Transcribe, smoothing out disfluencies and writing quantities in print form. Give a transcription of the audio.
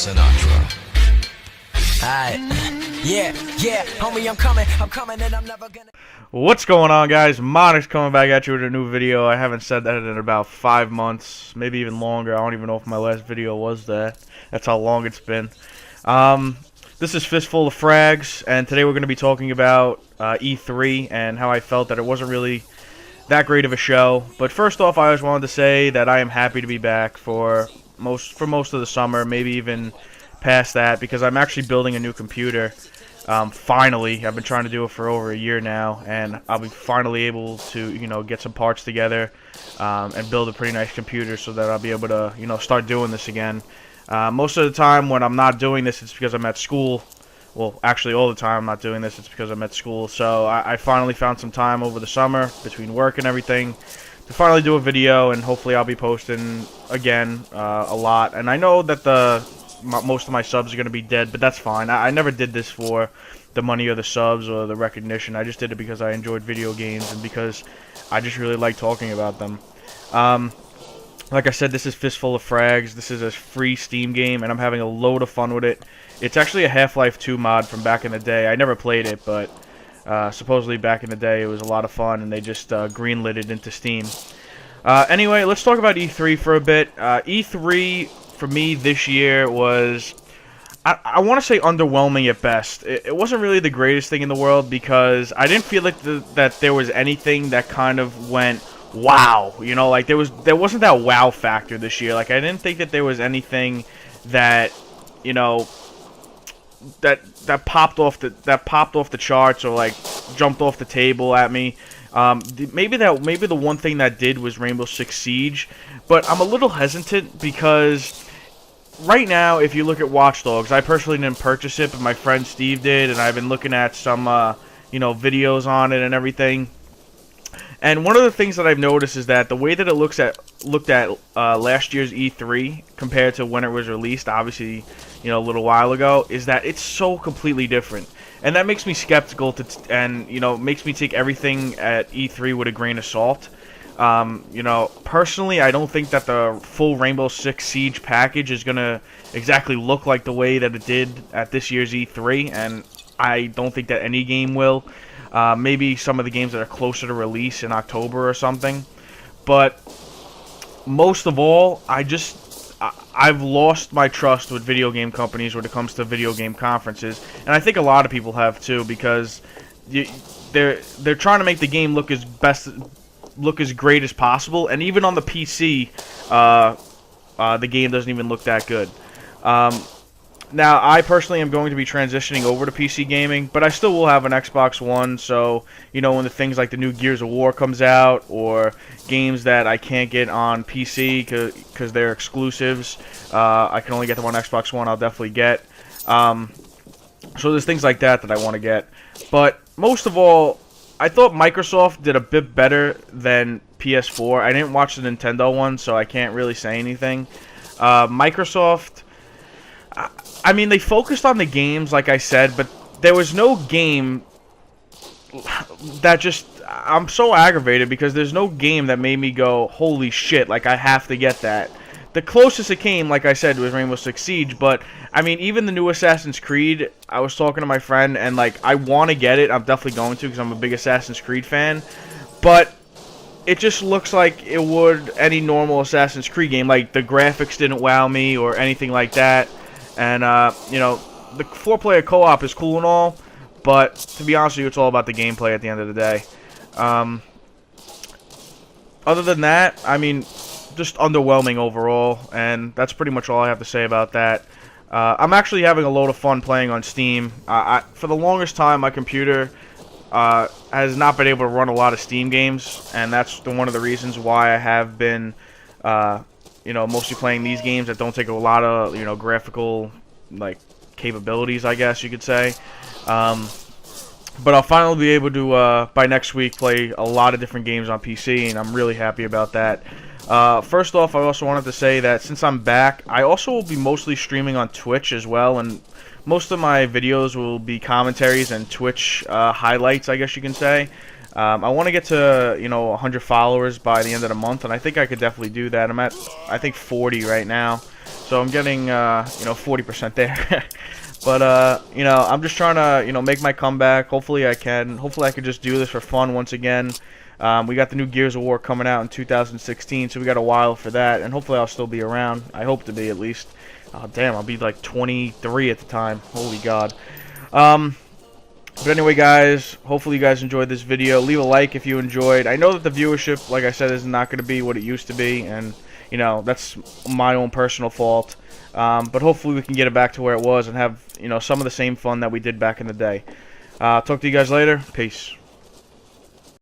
Sinatra. Alright. Yeah, homie, I'm coming, and I'm never gonna. What's going on, guys? Monix coming back at you with a new video. I haven't said that in about 5 months, maybe even longer. I don't even know if my last video was that. That's how long it's been. This is Fistful of Frags, and today we're going to be talking about E3 and how I felt that it wasn't really that great of a show. But first off, I just wanted to say that I am happy to be back for most of the summer, maybe even past that, because I'm actually building a new computer. Finally, I've been trying to do it for over a year now, and I'll be finally able to, get some parts together and build a pretty nice computer so that I'll be able to, start doing this again. Most of the time when I'm not doing this, it's because I'm at school. Well, actually, all the time I'm not doing this, it's because I'm at school. So I finally found some time over the summer, between work and everything, to finally do a video, and hopefully I'll be posting again a lot. And I know that most of my subs are going to be dead, but that's fine. I never did this for the money or the subs or the recognition. I just did it because I enjoyed video games and because I just really like talking about them. Like I said, this is Fistful of Frags. This is a free Steam game, and I'm having a load of fun with it. It's actually a Half-Life 2 mod from back in the day. I never played it, but supposedly back in the day it was a lot of fun, and they just greenlit it into Steam. Anyway, let's talk about E3 for a bit. E3 for me this year was, I want to say, underwhelming at best. It wasn't really the greatest thing in the world because I didn't feel like that there was anything that kind of went wow, like there wasn't that wow factor this year. Like, I didn't think that there was anything that that popped off the charts or like jumped off the table at me. Maybe the one thing that did was Rainbow Six Siege, but I'm a little hesitant because right now, if you look at Watch Dogs, I personally didn't purchase it, but my friend Steve did, and I've been looking at some videos on it and everything. And one of the things that I've noticed is that the way that it looked at last year's E3 compared to when it was released, obviously, a little while ago, is that it's so completely different. And that makes me skeptical and makes me take everything at E3 with a grain of salt. Personally, I don't think that the full Rainbow Six Siege package is going to exactly look like the way that it did at this year's E3, and I don't think that any game will. Maybe some of the games that are closer to release in October or something. But most of all, I've lost my trust with video game companies when it comes to video game conferences, and I think a lot of people have too, because they're trying to make the game look as great as possible, and even on the PC, the game doesn't even look that good. Now, I personally am going to be transitioning over to PC gaming, but I still will have an Xbox One, so, when the things like the new Gears of War comes out, or games that I can't get on PC because they're exclusives, I can only get them on Xbox One, I'll definitely get. So there's things like that I want to get. But most of all, I thought Microsoft did a bit better than PS4. I didn't watch the Nintendo one, so I can't really say anything. Microsoft, I mean, they focused on the games, like I said, but there was no game that just... I'm so aggravated because there's no game that made me go, holy shit, like, I have to get that. The closest it came, like I said, was Rainbow Six Siege, but, I mean, even the new Assassin's Creed, I was talking to my friend, and, like, I want to get it. I'm definitely going to because I'm a big Assassin's Creed fan, but it just looks like it would any normal Assassin's Creed game. Like, the graphics didn't wow me or anything like that. And, the 4-player co-op is cool and all, but to be honest with you, it's all about the gameplay at the end of the day. Other than that, I mean, just underwhelming overall, and that's pretty much all I have to say about that. I'm actually having a load of fun playing on Steam. For the longest time, my computer has not been able to run a lot of Steam games, and that's one of the reasons why I have been mostly playing these games that don't take a lot of, graphical, like, capabilities, I guess you could say. But I'll finally be able to, by next week, play a lot of different games on PC, and I'm really happy about that. First off, I also wanted to say that since I'm back, I also will be mostly streaming on Twitch as well, and most of my videos will be commentaries and Twitch highlights, I guess you can say. I want to get to 100 followers by the end of the month, and I think I could definitely do that. I'm at, I think, 40 right now. So I'm getting, you know, 40% there. But, you know, I'm just trying to, you know, make my comeback. Hopefully I can. Hopefully I could just do this for fun once again. We got the new Gears of War coming out in 2016, so we got a while for that. And hopefully I'll still be around. I hope to be, at least. Oh, damn, I'll be like 23 at the time. Holy God. But anyway, guys, hopefully you guys enjoyed this video. Leave a like if you enjoyed. I know that the viewership, like I said, is not going to be what it used to be, and, you know, that's my own personal fault. But hopefully we can get it back to where it was and have, you know, some of the same fun that we did back in the day. Talk to you guys later. Peace.